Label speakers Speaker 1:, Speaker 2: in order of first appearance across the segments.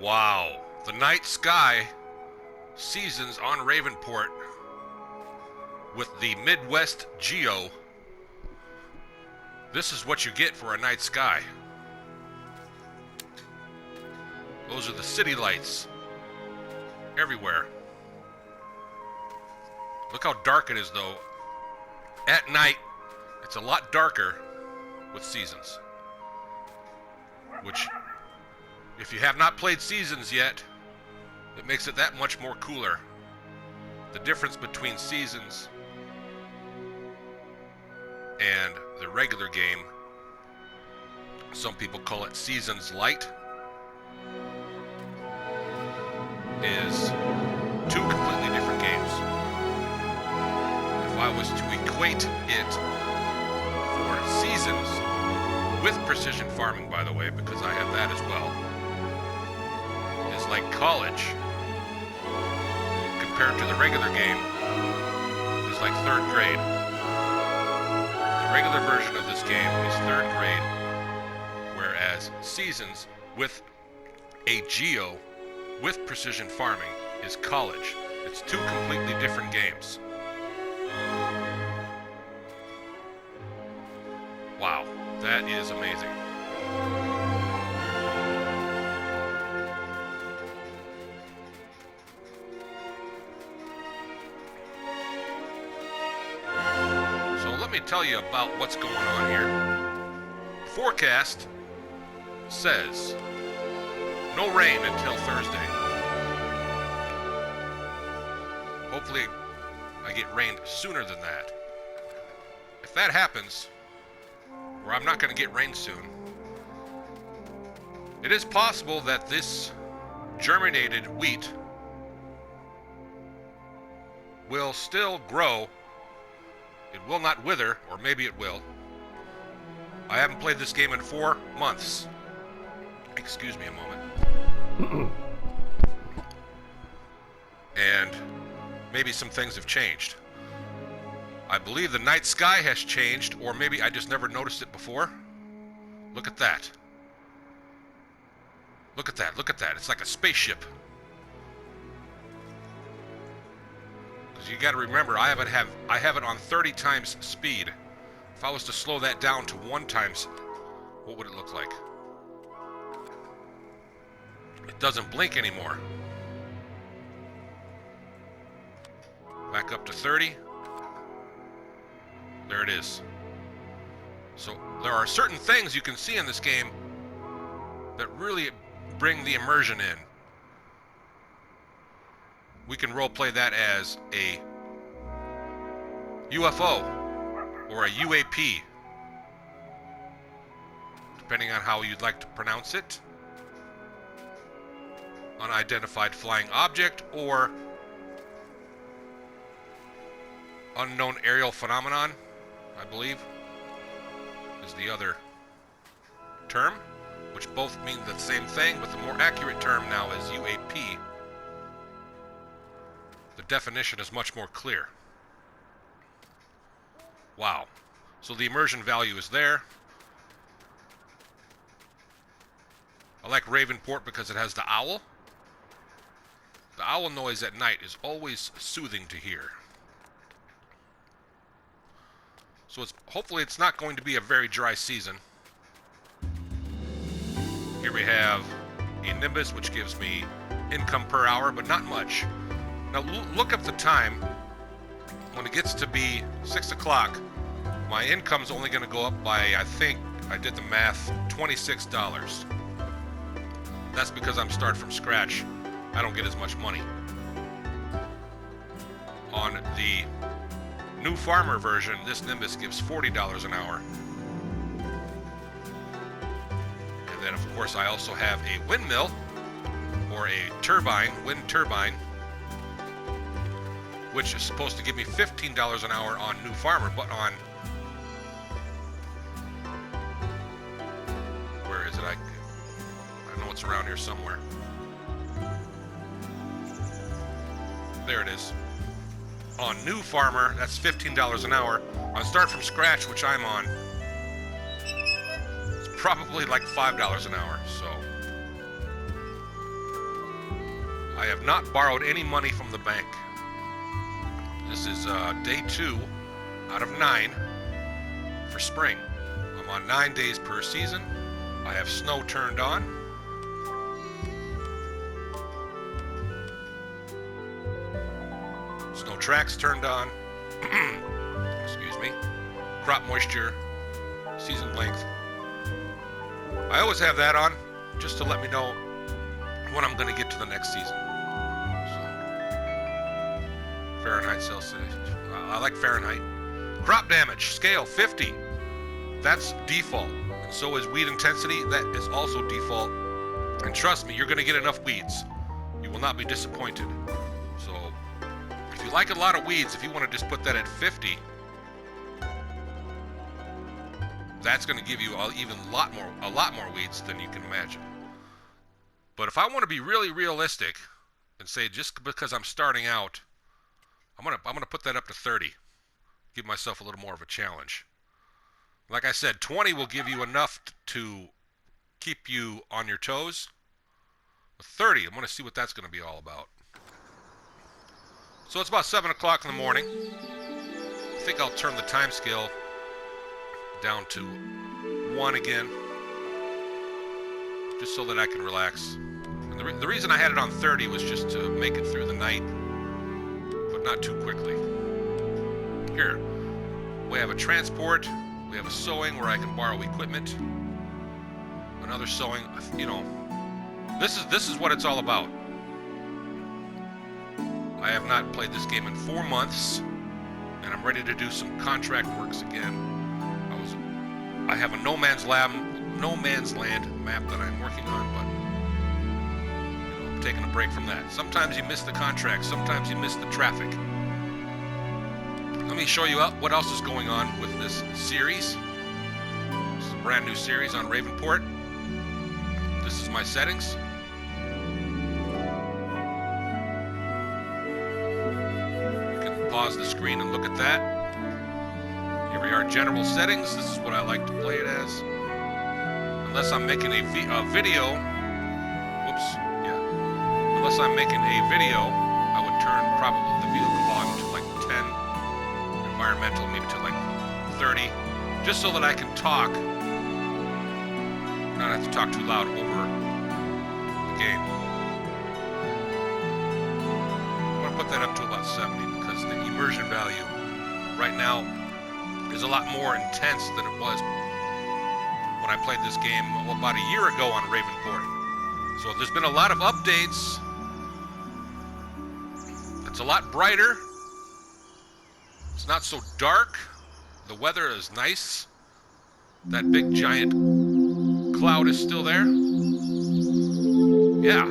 Speaker 1: Wow. The night sky seasons on Ravenport with the Midwest Geo. This is what you get for a night sky. Those are the city lights everywhere. Look how dark it is, though. At night, it's a lot darker with Seasons. Which, if you have not played Seasons yet, it makes it that much more cooler. The difference between Seasons and the regular game, some people call it Seasons Light, is two completely different games. If I was to equate it for Seasons, with precision farming, by the way, because I have that as well, is like college compared to the regular game is like third grade. The regular version of this game is third grade, whereas Seasons with a Geo with precision farming is college. It's two completely different games. Wow, that is amazing. So let me tell you about what's going on here. Forecast says no rain until Thursday. Hopefully I get rain sooner than that. If that happens, or I'm not going to get rain soon, it is possible that this germinated wheat will still grow. It will not wither, or maybe it will. I haven't played this game in 4 months. Excuse me a moment. And maybe some things have changed. I believe the night sky has changed, or maybe I just never noticed it before. Look at that. Look at that, look at that. It's like a spaceship. Because you gotta remember, I have it on 30 times speed. If I was to slow that down to 1 times, what would it look like? It doesn't blink anymore. Back up to 30. There it is. So there are certain things you can see in this game that really bring the immersion in. We can roleplay that as a UFO or a UAP, depending on how you'd like to pronounce it. Unidentified flying object, or unknown aerial phenomenon, I believe, is the other term, which both mean the same thing, but the more accurate term now is UAP. The definition is much more clear. Wow. So the immersion value is there. I like Ravenport because it has the owl. The owl noise at night is always soothing to hear. So hopefully it's not going to be a very dry season. Here we have a Nimbus, which gives me income per hour, but not much. Now look up the time. When it gets to be 6 o'clock, my income's only going to go up by, I think, I did the math, $26. That's because I'm starting from scratch. I don't get as much money. On the new farmer version, this Nimbus gives $40 an hour. And then, of course, I also have a windmill, or a turbine, wind turbine, which is supposed to give me $15 an hour on new farmer, but on... Where is it? I know it's around here somewhere. There it is. On new farmer, that's $15 an hour. On start from scratch, which I'm on, it's probably like $5 an hour. So I have not borrowed any money from the bank. This is day 2 out of 9 for spring. I'm on 9 days per season. I have snow turned on. Snow tracks turned on. Excuse me. Crop moisture, season length. I always have that on just to let me know when I'm going to get to the next season. So, Fahrenheit, Celsius. I like Fahrenheit. Crop damage, scale 50. That's default. And so is weed intensity. That is also default. And trust me, you're going to get enough weeds. You will not be disappointed. So, if you like a lot of weeds, if you want to just put that at 50, that's going to give you a lot more weeds than you can imagine. But if I want to be really realistic and say just because I'm starting out, I'm gonna put that up to 30. Give myself a little more of a challenge. Like I said, 20 will give you enough to keep you on your toes. But 30, I'm going to see what that's going to be all about. So it's about 7 o'clock in the morning. I think I'll turn the time scale down to 1 again, just so that I can relax. And the reason I had it on 30 was just to make it through the night, but not too quickly. Here, we have a transport, we have a sewing where I can borrow equipment, another sewing. You know, this is what it's all about. I have not played this game in 4 months, and I'm ready to do some contract works again. I have a no man's land map that I'm working on, but you know, I'm taking a break from that. Sometimes you miss the contract, sometimes you miss the traffic. Let me show you what else is going on with this series. This is a brand new series on Ravenport. This is my settings. You can pause the screen and look at that. Here we are, general settings. This is what I like to play it as. Unless I'm making a video. Whoops, yeah. Unless I'm making a video, I would turn probably the vehicle volume to like 10. Environmental, maybe to like 30. Just so that I can talk. Not have to talk too loud over the game. I'm going to put that up to about 70 because the immersion value right now is a lot more intense than it was when I played this game about a year ago on Ravenport. So there's been a lot of updates. It's a lot brighter. It's not so dark. The weather is nice. That big giant cloud is still there. Yeah.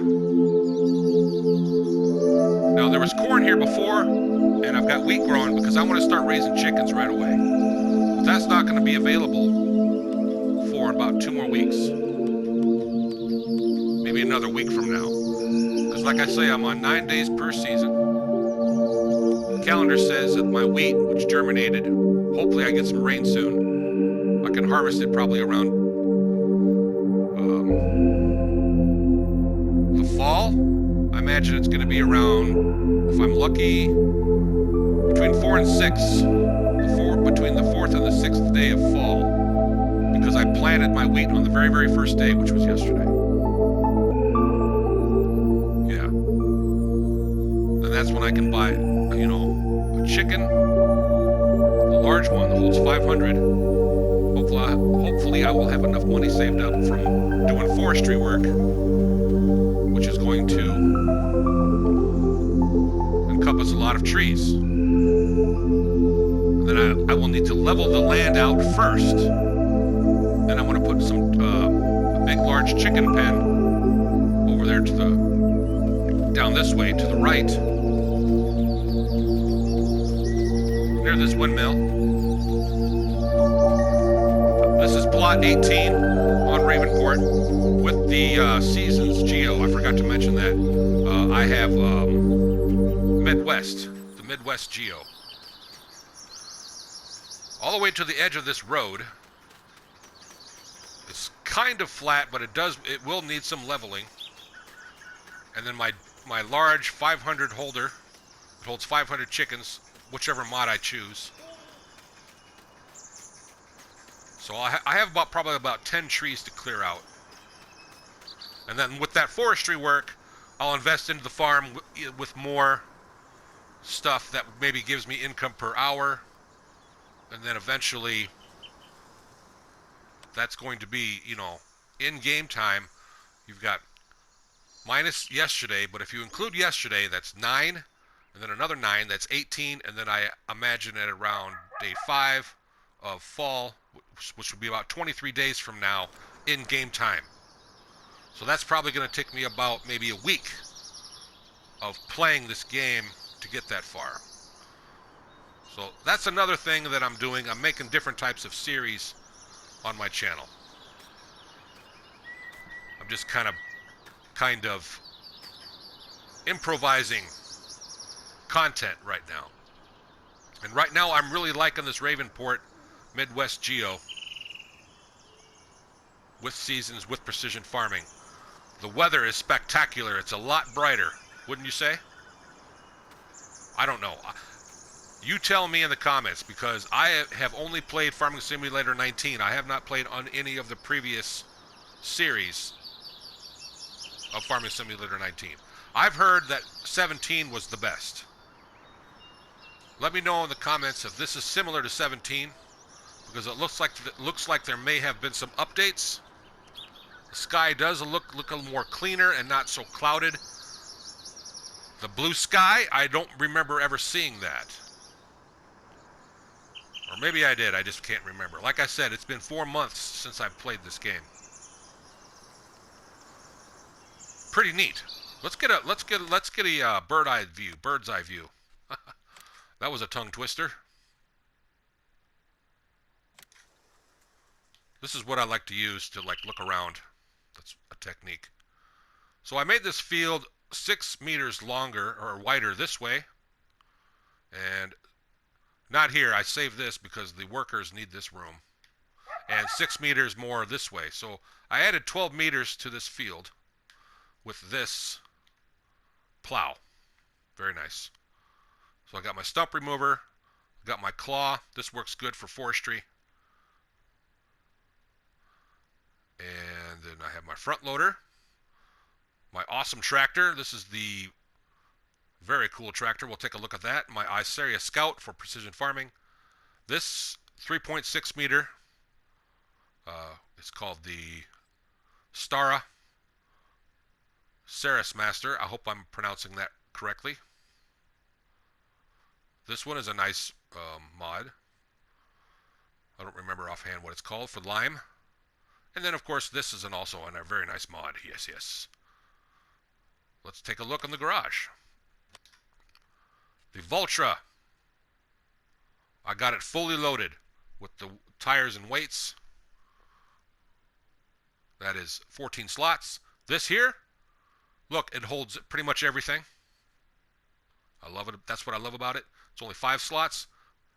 Speaker 1: Now there was corn here before, and I've got wheat growing because I want to start raising chickens right away. But that's not going to be available for about 2 more weeks. Maybe another week from now. Because like I say, I'm on 9 days per season. The calendar says that my wheat, which germinated, hopefully I get some rain soon. I can harvest it probably around the fall. I imagine it's going to be around, if I'm lucky, between 4 and 6. Between the 4th and the 6th day of fall. Because I planted my wheat on the very, very first day, which was yesterday. Yeah. And that's when I can buy, you know, a chicken, a large one that holds 500. Hopefully I will have enough money saved up from doing forestry work, which is going to encompass a lot of trees. Then I will need to level the land out first. Then I'm going to put some a big, large chicken pen over there to the down this way to the right, near this windmill. This is plot 18 on Ravenport with the seasons geo. I forgot to mention that. I have the Midwest geo. All the way to the edge of this road. It's kind of flat, but it will need some leveling. And then my my large 500 holder. It holds 500 chickens, whichever mod I choose. So I have probably about 10 trees to clear out. And then with that forestry work, I'll invest into the farm with more stuff that maybe gives me income per hour. And then eventually, that's going to be, you know, in game time, you've got minus yesterday, but if you include yesterday, that's 9, and then another 9, that's 18, and then I imagine at around day 5 of fall, which would be about 23 days from now, in game time. So that's probably going to take me about maybe a week of playing this game to get that far. So that's another thing that I'm doing. I'm making different types of series on my channel. I'm just kind of improvising content right now. And right now I'm really liking this Ravenport Midwest Geo with seasons, with precision farming. The weather is spectacular. It's a lot brighter, wouldn't you say? I don't know. You tell me in the comments, because I have only played Farming Simulator 19. I have not played on any of the previous series of Farming Simulator 19. I've heard that 17 was the best. Let me know in the comments if this is similar to 17, because it looks like there may have been some updates. The sky does look a little more cleaner and not so clouded. The blue sky, I don't remember ever seeing that. Or maybe I did, I just can't remember. Like I said, it's been 4 months since I've played this game. Pretty neat. Let's get a bird's eye view. That was a tongue twister. This is what I like to use to look around. That's a technique. So I made this field 6 meters longer or wider this way, and not here. I saved this because the workers need this room, and 6 meters more this way. So I added 12 meters to this field with this plow. Very nice. So I got my stump remover, got my claw. This works good for forestry. And then I have my front loader, my awesome tractor. This is the very cool tractor. We'll take a look at that. My Iceria Scout for precision farming. This 3.6 meter, it's called the Stara Ceres Master. I hope I'm pronouncing that correctly. This one is a nice mod. I don't remember offhand what it's called, for lime. And then, of course, this is also a very nice mod. Yes, yes. Let's take a look in the garage. The Vultra. I got it fully loaded with the tires and weights. That is 14 slots. This here, look, it holds pretty much everything. I love it. That's what I love about it. It's only 5 slots,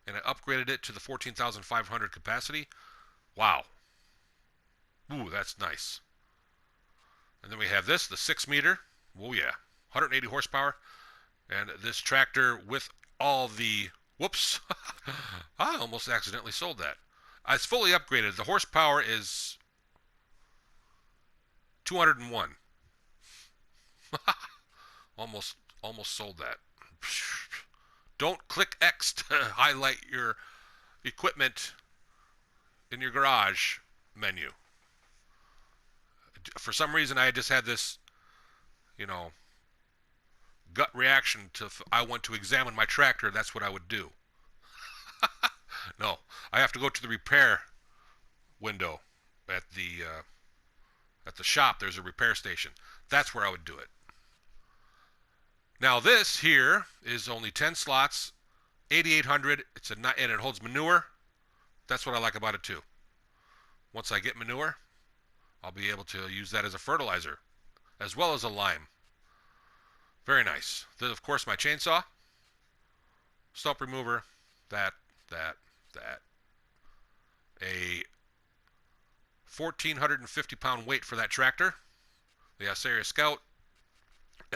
Speaker 1: and I upgraded it to the 14,500 capacity. Wow. Ooh, that's nice. And then we have this, the 6 meter. Oh yeah, 180 horsepower. And this tractor with all the, whoops, I almost accidentally sold that. It's fully upgraded. The horsepower is 201. Almost sold that. Don't click X to highlight your equipment in your garage menu. For some reason, I just had this, gut reaction to, I want to examine my tractor. That's what I would do. No, I have to go to the repair window at the shop. There's a repair station. That's where I would do it. Now this here is only 10 slots, 8,800. And it holds manure. That's what I like about it too. Once I get manure, I'll be able to use that as a fertilizer, as well as a lime. Very nice. Then, of course, my chainsaw, stump remover, that. A 1,450 pound weight for that tractor, the Iceria Scout,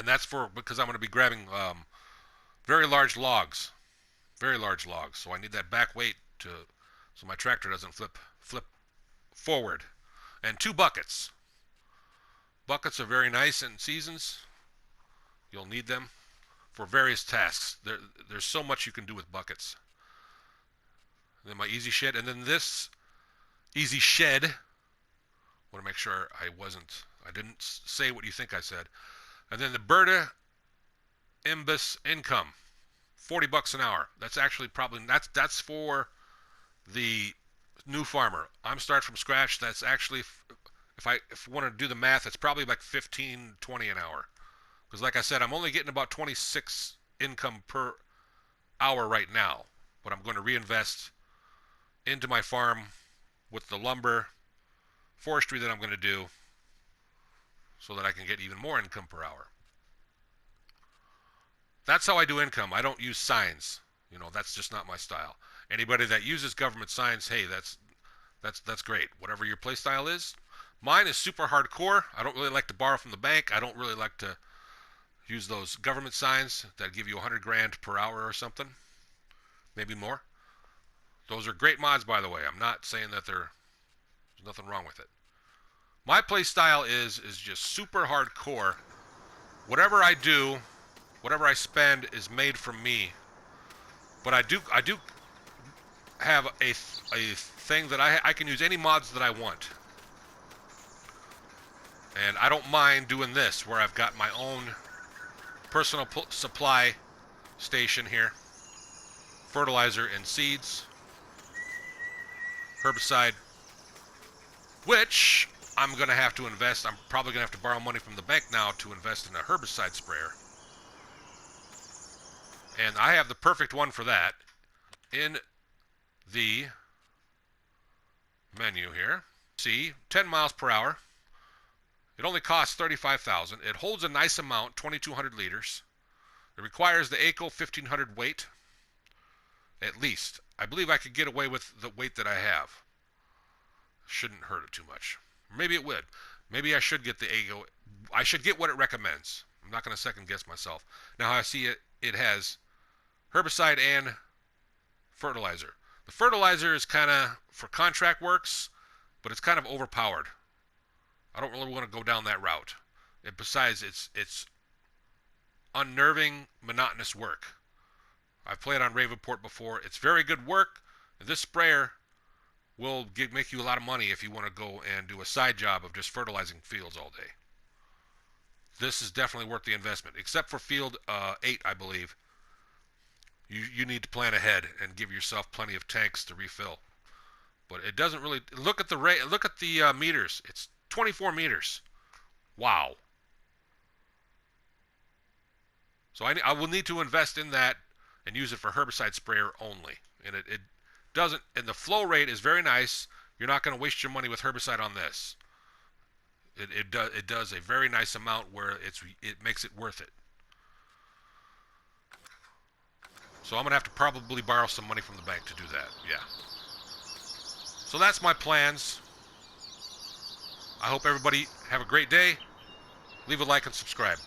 Speaker 1: And that's because I'm going to be grabbing very large logs. Very large logs. So I need that back weight so my tractor doesn't flip forward. And 2 buckets. Buckets are very nice in seasons. You'll need them for various tasks. There's so much you can do with buckets. And then my easy shed, and then this easy shed. I want to make sure I didn't say what you think I said. And then the Berta Imbus income, $40 an hour. That's actually probably that's for the new farmer. I'm starting from scratch. That's actually, if I want to do the math, it's probably like 15, 20 an hour. Because like I said, I'm only getting about 26 income per hour right now. But I'm going to reinvest into my farm with the lumber, forestry that I'm going to do, so that I can get even more income per hour. That's how I do income. I don't use signs. That's just not my style. Anybody that uses government signs, hey, that's great. Whatever your play style is. Mine is super hardcore. I don't really like to borrow from the bank. I don't really like to use those government signs that give you 100 grand per hour or something. Maybe more. Those are great mods, by the way. I'm not saying that there's nothing wrong with it. My play style is just super hardcore. Whatever I do, whatever I spend is made from me. But I do have a thing that I can use any mods that I want. And I don't mind doing this, where I've got my own personal supply station here. Fertilizer and seeds. Herbicide. Which I'm going to have to invest. I'm probably going to have to borrow money from the bank now to invest in a herbicide sprayer. And I have the perfect one for that in the menu here. See, 10 miles per hour. It only costs $35,000. It holds a nice amount, 2,200 liters. It requires the ACO 1,500 weight, at least. I believe I could get away with the weight that I have. Shouldn't hurt it too much. Maybe it would. Maybe I should get the ACO. I should get what it recommends. I'm not going to second guess myself. Now I see it has herbicide and fertilizer. The fertilizer is kind of for contract works, but it's kind of overpowered. I don't really want to go down that route. And besides, it's unnerving, monotonous work. I've played on Ravenport before. It's very good work. This sprayer will make you a lot of money if you want to go and do a side job of just fertilizing fields all day. This is definitely worth the investment. Except for field 8, I believe. You need to plan ahead and give yourself plenty of tanks to refill. But it doesn't really look at the meters. It's 24 meters. Wow. So I will need to invest in that and use it for herbicide sprayer only. And it doesn't, and the flow rate is very nice. You're not going to waste your money with herbicide on this. It does a very nice amount where it makes it worth it. So I'm going to have to probably borrow some money from the bank to do that. Yeah. So that's my plans. I hope everybody have a great day. Leave a like and subscribe.